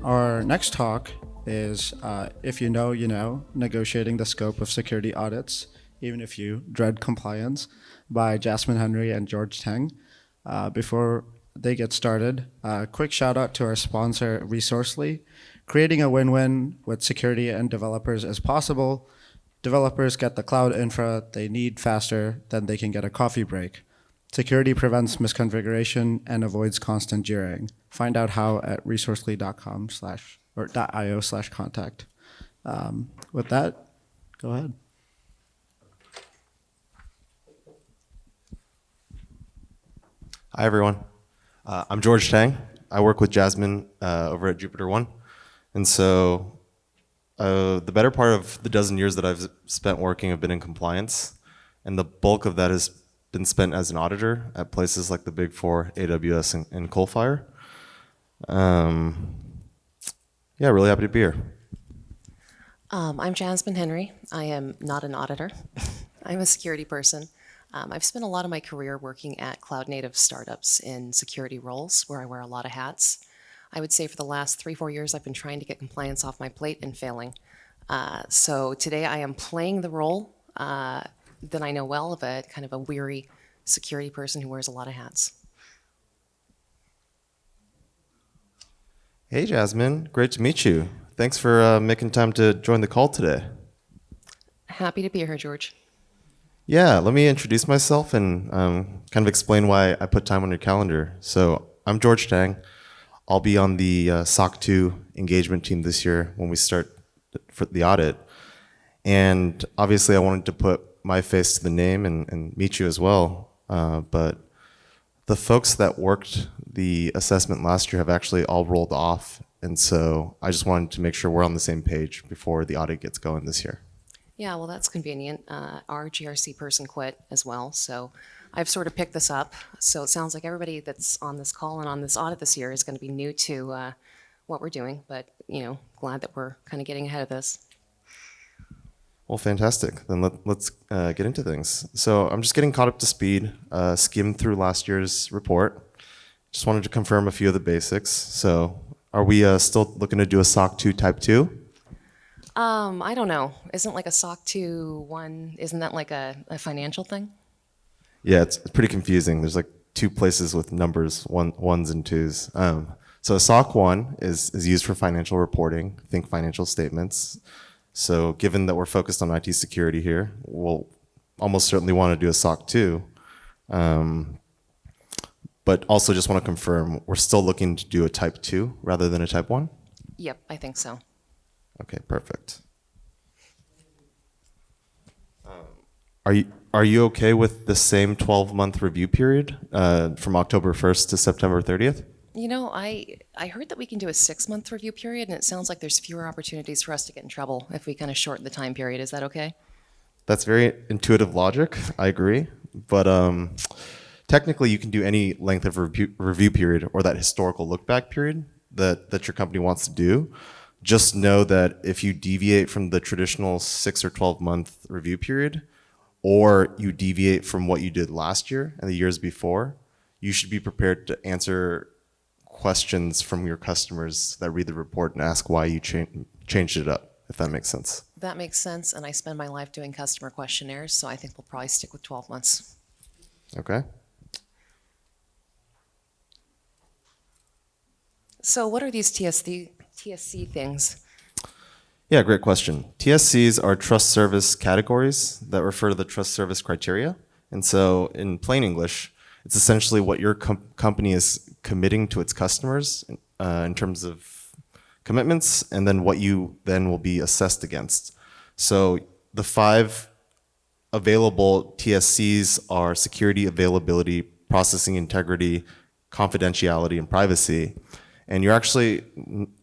Our next talk is If You Know, You Know, Negotiating the Scope of Security Audits, Even If You Dread Compliance, by Jasmine Henry and George Tang. Before they get started, quick shout out to our sponsor, Resourcely. Creating a win-win with security and developers is possible. Developers get the cloud infra they need faster than they can get a coffee break. Security prevents misconfiguration and avoids constant jeering. Find out how at resourcely.com/io/contact. With that, go ahead. Hi, everyone. I'm George Tang. I work with Jasmine over at Jupiter One. And so the better part of the dozen years that I've spent working have been in compliance. And the bulk of that has been spent as an auditor at places like the Big Four, AWS, and Coalfire. Yeah, really happy to be here. I'm Jasmine Henry. I am not an auditor. I'm a security person. I've spent a lot of my career working at cloud-native startups in security roles where I wear a lot of hats. I would say for the last 3-4 years, I've been trying to get compliance off my plate and failing. So today I am playing the role that I know well of a kind of a weary security person who wears a lot of hats. Hey, Jasmine. Great to meet you. Thanks for making time to join the call today. Happy to be here, George. Yeah, let me introduce myself and kind of explain why I put time on your calendar. So I'm George Tang. I'll be on the SOC 2 engagement team this year when we start for the audit. And obviously I wanted to put my face to the name and meet you as well. But the folks that worked the assessment last year have actually all rolled off. And so I just wanted to make sure we're on the same page before the audit gets going this year. Yeah, well, that's convenient. Our GRC person quit as well, so I've sort of picked this up. So it sounds like everybody that's on this call and on this audit this year is going to be new to what we're doing, but, glad that we're kind of getting ahead of this. Well, fantastic. Then let's get into things. So I'm just getting caught up to speed, skimmed through last year's report. Just wanted to confirm a few of the basics. So are we still looking to do a SOC 2 Type 2? I don't know. Isn't like a SOC 2 one, isn't that like a financial thing? Yeah, it's pretty confusing. There's like two places with numbers, ones and twos. So a SOC 1 is used for financial reporting, think financial statements. So given that we're focused on IT security here, we'll almost certainly want to do a SOC 2. But also just want to confirm, we're still looking to do a Type 2 rather than a Type 1? Yep, I think so. Okay, perfect. Are you okay with the same 12-month review period from October 1st to September 30th? I heard that we can do a 6-month review period, and it sounds like there's fewer opportunities for us to get in trouble if we kind of shorten the time period. Is that okay? That's very intuitive logic. I agree. But technically, you can do any length of review period or that historical look-back period that your company wants to do. Just know that if you deviate from the traditional 6 or 12-month review period, or you deviate from what you did last year and the years before, you should be prepared to answer questions from your customers that read the report and ask why you changed it up, if that makes sense. That makes sense, and I spend my life doing customer questionnaires, so I think we'll probably stick with 12 months. Okay. So what are these TSC things? Yeah, great question. TSCs are trust service categories that refer to the trust service criteria. And so in plain English, it's essentially what your company is committing to its customers in terms of commitments, and then what you then will be assessed against. So the 5 available TSCs are security, availability, processing integrity, confidentiality, and privacy. And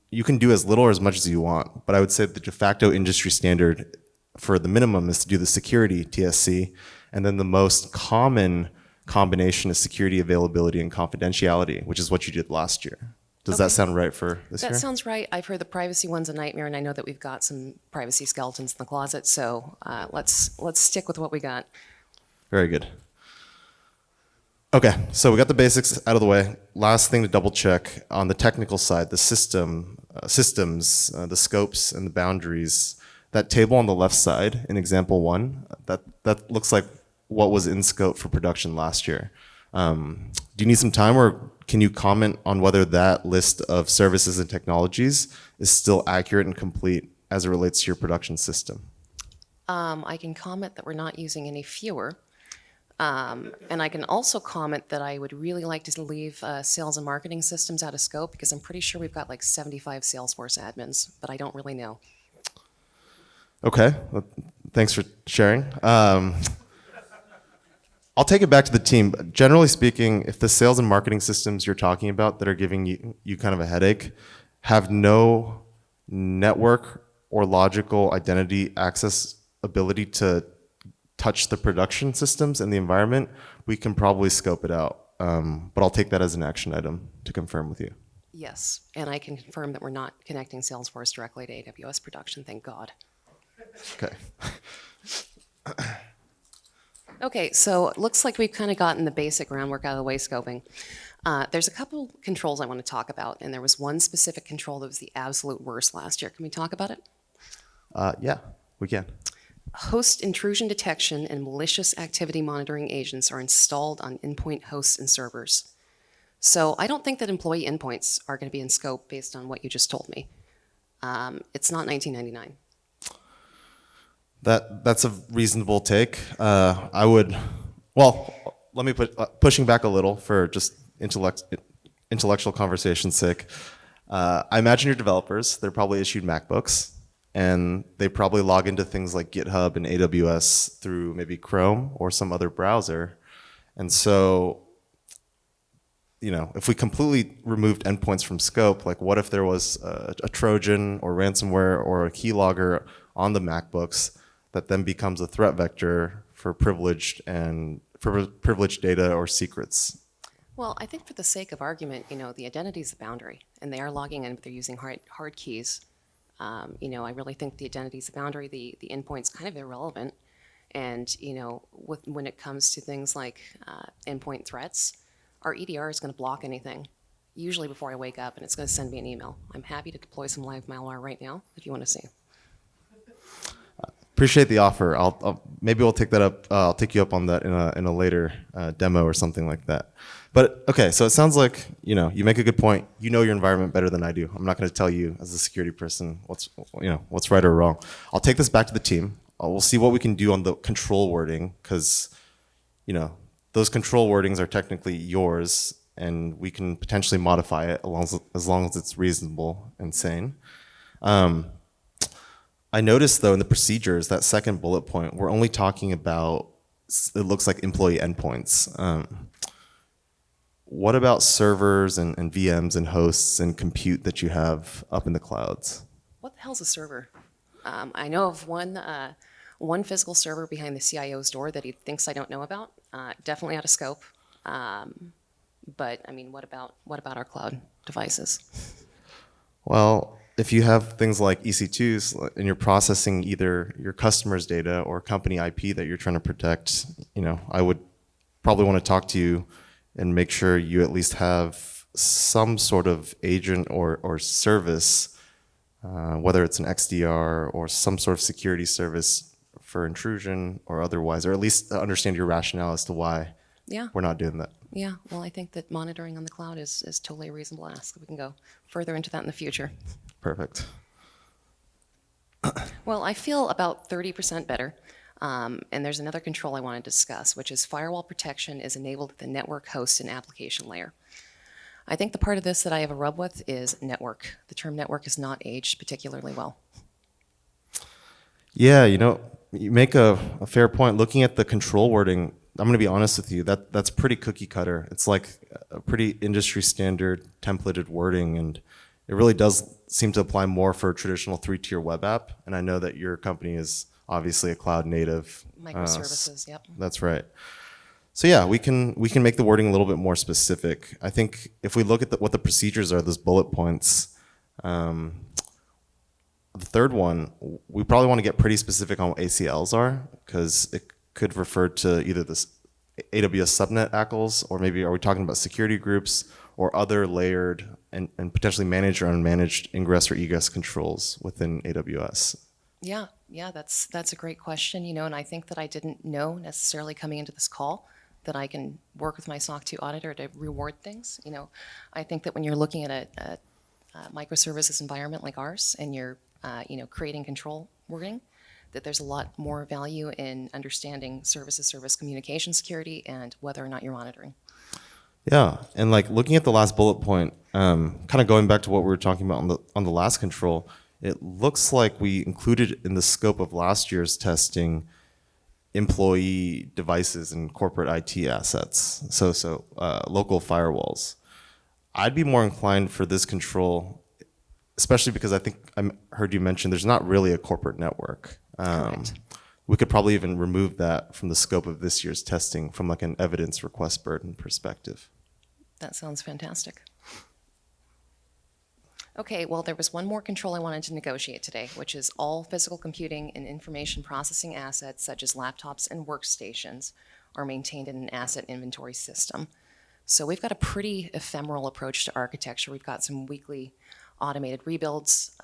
you can do as little or as much as you want, but I would say the de facto industry standard for the minimum is to do the security TSC, and then the most common combination is security, availability, and confidentiality, which is what you did last year. Does that sound right for this year? That sounds right. I've heard the privacy one's a nightmare, and I know that we've got some privacy skeletons in the closet, so let's stick with what we got. Very good. Okay, so we got the basics out of the way. Last thing to double check on the technical side, the system. systems, the scopes and the boundaries. That table on the left side in example 1, that looks like what was in scope for production last year. Do you need some time, or can you comment on whether that list of services and technologies is still accurate and complete as it relates to your production system? I can comment that we're not using any fewer. And I can also comment that I would really like to leave sales and marketing systems out of scope, because I'm pretty sure we've got like 75 Salesforce admins, but I don't really know. Okay, well, thanks for sharing. I'll take it back to the team. Generally speaking, if the sales and marketing systems you're talking about that are giving you kind of a headache have no network or logical identity access ability to touch the production systems and the environment, we can probably scope it out. But I'll take that as an action item to confirm with you. Yes, and I can confirm that we're not connecting Salesforce directly to AWS production, thank God. Okay. Okay, so it looks like we've kind of gotten the basic groundwork out of the way scoping. There's a couple controls I want to talk about, and there was one specific control that was the absolute worst last year. Can we talk about it? Yeah, we can. Host intrusion detection and malicious activity monitoring agents are installed on endpoint hosts and servers. So I don't think that employee endpoints are going to be in scope based on what you just told me. It's not 1999. That's a reasonable take. I would, well, let me pushing back a little for just intellectual conversation's sake. I imagine your developers, they're probably issued MacBooks, and they probably log into things like GitHub and AWS through maybe Chrome or some other browser. And so, you know, if we completely removed endpoints from scope, like what if there was a Trojan or ransomware or a keylogger on the MacBooks that then becomes a threat vector for privileged data or secrets? Well, I think for the sake of argument, you know, the identity is the boundary, and they are logging in, but they're using hard keys. You know, I really think the identity is the boundary. The endpoint's kind of irrelevant. And, you know, when it comes to things like endpoint threats, our EDR is going to block anything, usually before I wake up, and it's going to send me an email. I'm happy to deploy some live malware right now if you want to see. Appreciate the offer. Maybe we'll take that up. I'll take you up on that in a later demo or something like that. But okay, so it sounds like you make a good point. You know your environment better than I do. I'm not going to tell you as a security person what's right or wrong. I'll take this back to the team. We'll see what we can do on the control wording, because those control wordings are technically yours, and we can potentially modify it as long as it's reasonable and sane. I noticed, though, in the procedures, that second bullet point, we're only talking about, it looks like employee endpoints. What about servers and VMs and hosts and compute that you have up in the clouds? What the hell's a server? I know of one physical server behind the CIO's door that he thinks I don't know about. Definitely out of scope. But I mean, what about our cloud devices? Well, if you have things like EC2s and you're processing either your customer's data or company IP that you're trying to protect, I would probably want to talk to you and make sure you at least have some sort of agent or service, whether it's an XDR or some sort of security service for intrusion or otherwise, or at least understand your rationale as to why we're not doing that. Yeah, well, I think that monitoring on the cloud is totally a reasonable ask. We can go further into that in the future. Perfect. Well, I feel about 30% better. And there's another control I want to discuss, which is firewall protection is enabled at the network, host, and application layer. I think the part of this that I have a rub with is network. The term network is not aged particularly well. Yeah, you make a fair point. Looking at the control wording, I'm going to be honest with you, that's pretty cookie cutter. It's like a pretty industry standard templated wording, and it really does seem to apply more for a traditional 3-tier web app. And I know that your company is obviously a cloud native. Microservices, yep. That's right. So yeah, we can make the wording a little bit more specific. I think if we look at what the procedures are, those bullet points, the third one, we probably want to get pretty specific on what ACLs are, because it could refer to either this AWS subnet ACLs, or maybe are we talking about security groups or other layered and potentially managed or unmanaged ingress or egress controls within AWS? Yeah, that's a great question, and I think that I didn't know necessarily coming into this call that I can work with my SOC 2 auditor to reward things. I think that when you're looking at a microservices environment like ours and you're, creating control wording, that there's a lot more value in understanding service communication security and whether or not you're monitoring. Yeah, and like looking at the last bullet point, kind of going back to what we were talking about on the last control, it looks like we included in the scope of last year's testing employee devices and corporate IT assets, so local firewalls. I'd be more inclined for this control, especially because I think I heard you mention there's not really a corporate network. Correct. We could probably even remove that from the scope of this year's testing from like an evidence request burden perspective. That sounds fantastic. Okay, well, there was one more control I wanted to negotiate today, which is all physical computing and information processing assets, such as laptops and workstations, are maintained in an asset inventory system. So we've got a pretty ephemeral approach to architecture. We've got some weekly automated rebuilds.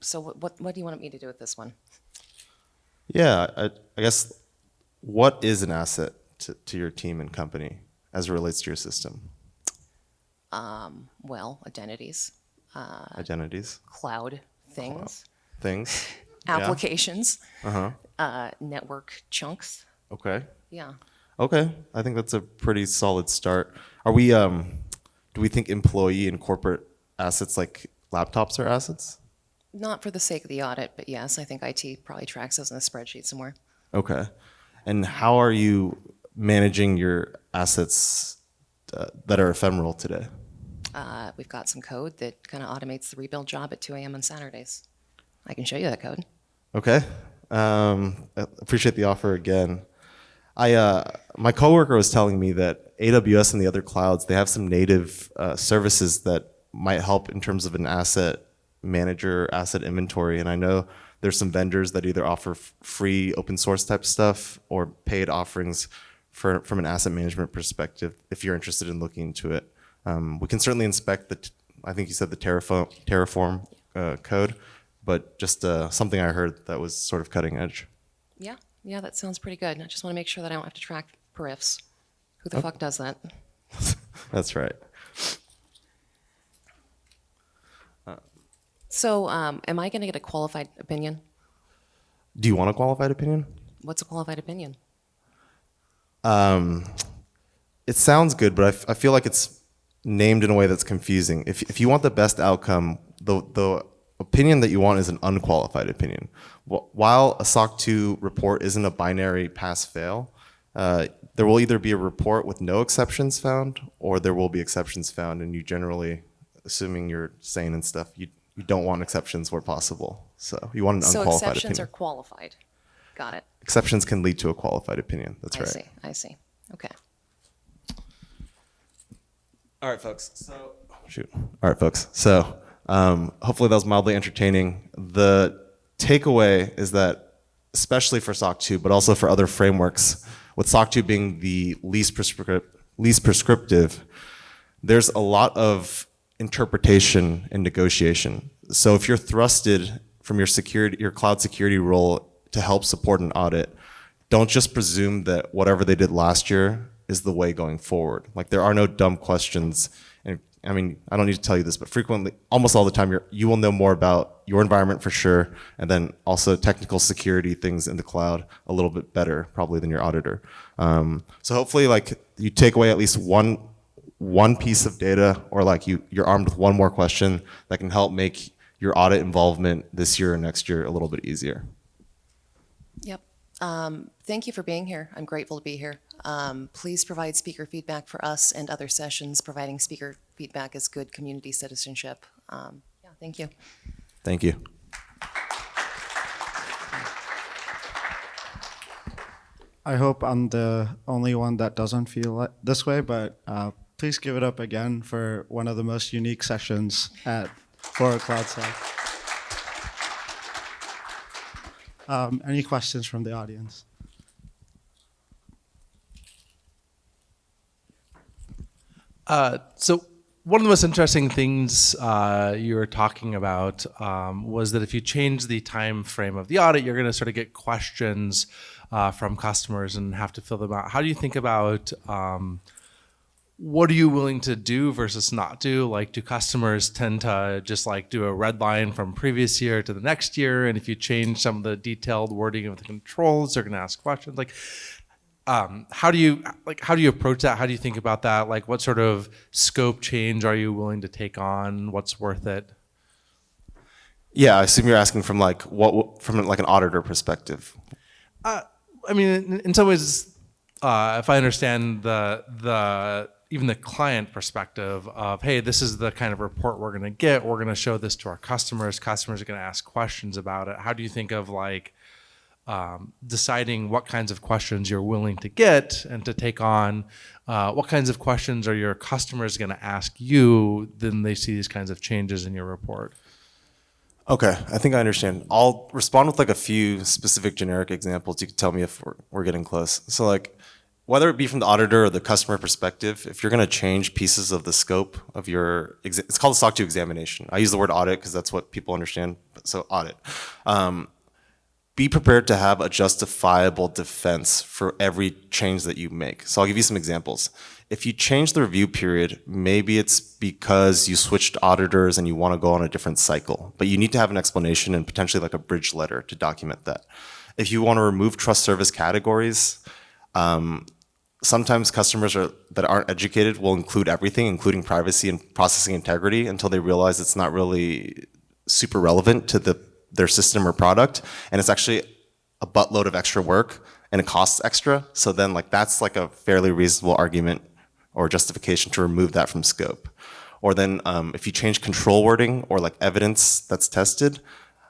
So what do you want me to do with this one? Yeah, I guess, what is an asset to your team and company as it relates to your system? Well, identities, Identities, cloud things, things, applications, Uh-huh. network chunks. Okay. Yeah. Okay, I think that's a pretty solid start. Are we, do we think employee and corporate assets like laptops are assets? Not for the sake of the audit, but yes, I think IT probably tracks those in a spreadsheet somewhere. Okay. And how are you managing your assets that are ephemeral today? We've got some code that kind of automates the rebuild job at 2 a.m. on Saturdays. I can show you that code. Okay. I appreciate the offer again. My coworker was telling me that AWS and the other clouds, they have some native services that might help in terms of an asset manager, asset inventory. And I know there's some vendors that either offer free open source type stuff or paid offerings from an asset management perspective, if you're interested in looking into it. We can certainly inspect I think you said the Terraform code, but just something I heard that was sort of cutting edge. Yeah, that sounds pretty good. I just want to make sure that I don't have to track perifs. Who the fuck does that? That's right. So, am I going to get a qualified opinion? Do you want a qualified opinion? What's a qualified opinion? It sounds good, but I feel like it's named in a way that's confusing. If you want the best outcome, the opinion that you want is an unqualified opinion. While a SOC 2 report isn't a binary pass-fail, there will either be a report with no exceptions found, or there will be exceptions found, and you generally, assuming you're sane and stuff, you don't want exceptions where possible. So you want an unqualified opinion. So exceptions are qualified. Got it. Exceptions can lead to a qualified opinion. That's right. I see. Okay. All right, folks. So, hopefully that was mildly entertaining. The takeaway is that, especially for SOC 2, but also for other frameworks, with SOC 2 being the least prescriptive, there's a lot of interpretation and negotiation. So if you're thrusted from your cloud security role to help support an audit, don't just presume that whatever they did last year is the way going forward. Like, there are no dumb questions. And I mean, I don't need to tell you this, but frequently, almost all the time, you will know more about your environment for sure, and then also technical security things in the cloud a little bit better probably than your auditor. So hopefully, like, you take away at least one piece of data, or like you're armed with one more question that can help make your audit involvement this year or next year a little bit easier. Yep. Thank you for being here. I'm grateful to be here. Please provide speaker feedback for us and other sessions. Providing speaker feedback is good community citizenship. Yeah, thank you. Thank you. I hope I'm the only one that doesn't feel this way, but please give it up again for one of the most unique sessions for CloudSec. Any questions from the audience? So one of the most interesting things you were talking about was that if you change the time frame of the audit, you're going to sort of get questions from customers and have to fill them out. How do you think about what are you willing to do versus not do? Like, do customers tend to just like do a red line from previous year to the next year? And if you change some of the detailed wording of the controls, they're going to ask questions. Like, how do you approach that? How do you think about that? Like, what sort of scope change are you willing to take on? What's worth it? Yeah, I assume you're asking from like from like an auditor perspective. I mean, in some ways, if I understand the even the client perspective of, hey, this is the kind of report we're going to get. We're going to show this to our customers. Customers are going to ask questions about it. How do you think of like deciding what kinds of questions you're willing to get and to take on? What kinds of questions are your customers going to ask you then they see these kinds of changes in your report? Okay, I think I understand. I'll respond with like a few specific generic examples. You can tell me if we're getting close. So like, whether it be from the auditor or the customer perspective, if you're going to change pieces of the scope of your, it's called a SOC 2 examination. I use the word audit because that's what people understand. So audit. Be prepared to have a justifiable defense for every change that you make. So I'll give you some examples. If you change the review period, maybe it's because you switched auditors and you want to go on a different cycle, but you need to have an explanation and potentially like a bridge letter to document that. If you want to remove trust service categories, sometimes customers that aren't educated will include everything, including privacy and processing integrity, until they realize it's not really super relevant to their system or product, and it's actually a buttload of extra work and it costs extra. So then like that's like a fairly reasonable argument or justification to remove that from scope. Or then if you change control wording or like evidence that's tested,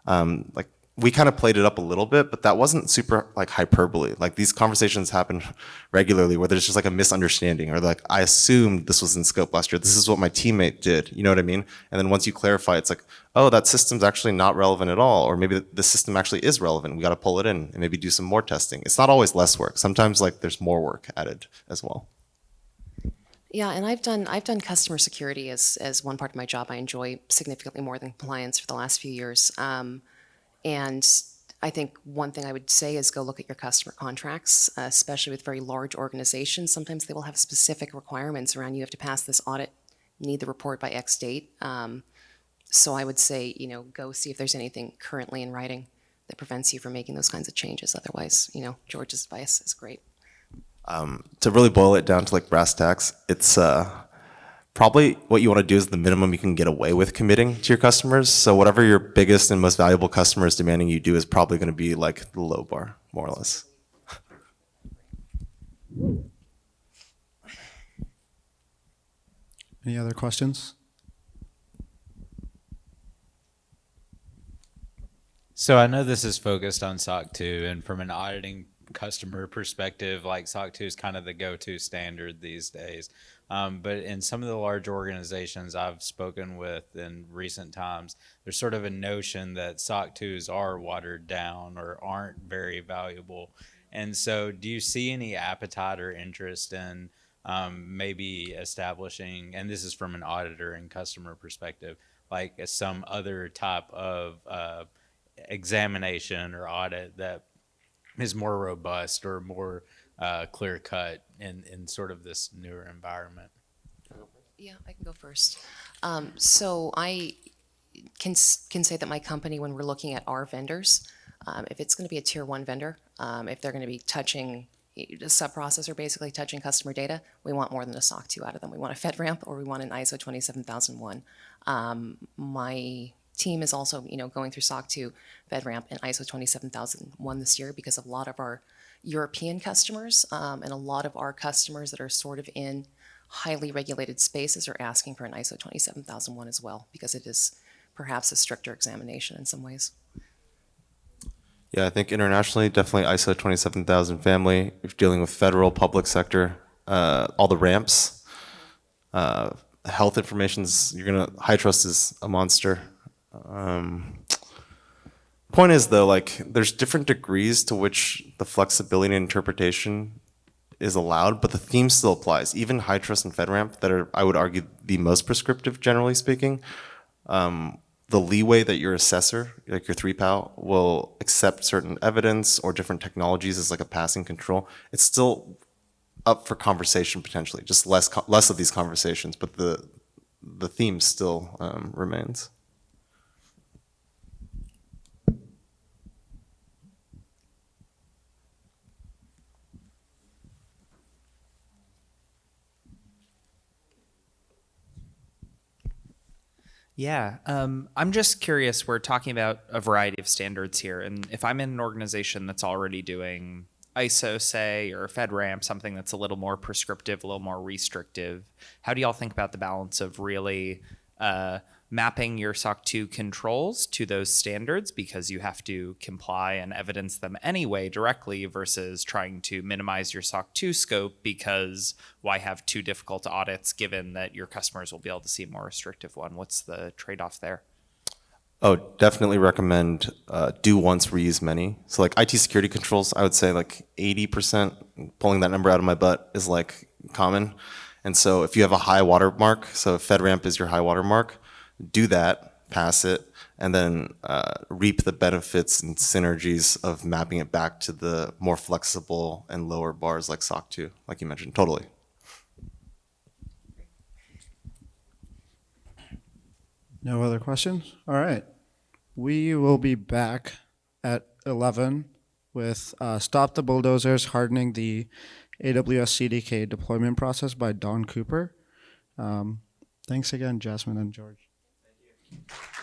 like we kind of played it up a little bit, but that wasn't super like hyperbole. Like these conversations happen regularly where there's just like a misunderstanding or like, I assumed this was in scope last year. This is what my teammate did. You know what I mean? And then once you clarify, it's like, oh, that system's actually not relevant at all. Or maybe the system actually is relevant. We got to pull it in and maybe do some more testing. It's not always less work. Sometimes like there's more work added as well. Yeah, and I've done customer security as one part of my job I enjoy significantly more than compliance for the last few years. And I think one thing I would say is go look at your customer contracts, especially with very large organizations. Sometimes they will have specific requirements around you have to pass this audit, need the report by X date. So I would say, go see if there's anything currently in writing that prevents you from making those kinds of changes. Otherwise, George's advice is great. To really boil it down to like brass tacks, it's probably what you want to do is the minimum you can get away with committing to your customers. So whatever your biggest and most valuable customer is demanding you do is probably going to be like the low bar, more or less. Any other questions? So I know this is focused on SOC 2, and from an auditing customer perspective, like SOC 2 is kind of the go-to standard these days. But in some of the large organizations I've spoken with in recent times, there's sort of a notion that SOC 2s are watered down or aren't very valuable. And so do you see any appetite or interest in maybe establishing, and this is from an auditor and customer perspective, like some other type of examination or audit that is more robust or more clear cut in sort of this newer environment? Yeah, I can go first. So I can say that my company, when we're looking at our vendors, if it's going to be a tier 1 vendor, if they're going to be touching a sub-processor, basically touching customer data, we want more than a SOC 2 out of them. We want a FedRAMP or we want an ISO 27001. My team is also, going through SOC 2, FedRAMP, and ISO 27001 this year because of a lot of our European customers and a lot of our customers that are sort of in highly regulated spaces are asking for an ISO 27001 as well because it is perhaps a stricter examination in some ways. Yeah, I think internationally, definitely ISO 27000 family. If you're dealing with federal, public sector, all the ramps, health information's, high trust is a monster. Point is though, like there's different degrees to which the flexibility and interpretation is allowed, but the theme still applies. Even high trust and FedRAMP that are, I would argue, the most prescriptive, generally speaking, the leeway that your assessor, like your 3PAL, will accept certain evidence or different technologies as like a passing control, it's still up for conversation potentially, just less of these conversations, but the theme still remains. Yeah, I'm just curious. We're talking about a variety of standards here, and if I'm in an organization that's already doing ISO, say, or FedRAMP, something that's a little more prescriptive, a little more restrictive, how do y'all think about the balance of really mapping your SOC 2 controls to those standards because you have to comply and evidence them anyway directly versus trying to minimize your SOC 2 scope because why have too difficult audits given that your customers will be able to see a more restrictive one? What's the trade-off there? Oh, definitely recommend do once, reuse many. So like IT security controls, I would say like 80%, pulling that number out of my butt is like common. And so if you have a high watermark, so if FedRAMP is your high watermark, do that, pass it, and then reap the benefits and synergies of mapping it back to the more flexible and lower bars like SOC 2, like you mentioned, totally. No other questions? All right. We will be back at 11 with Stop the Bulldozers, Hardening the AWS CDK Deployment Process by Don Cooper. Thanks again, Jasmine and George. Thank you.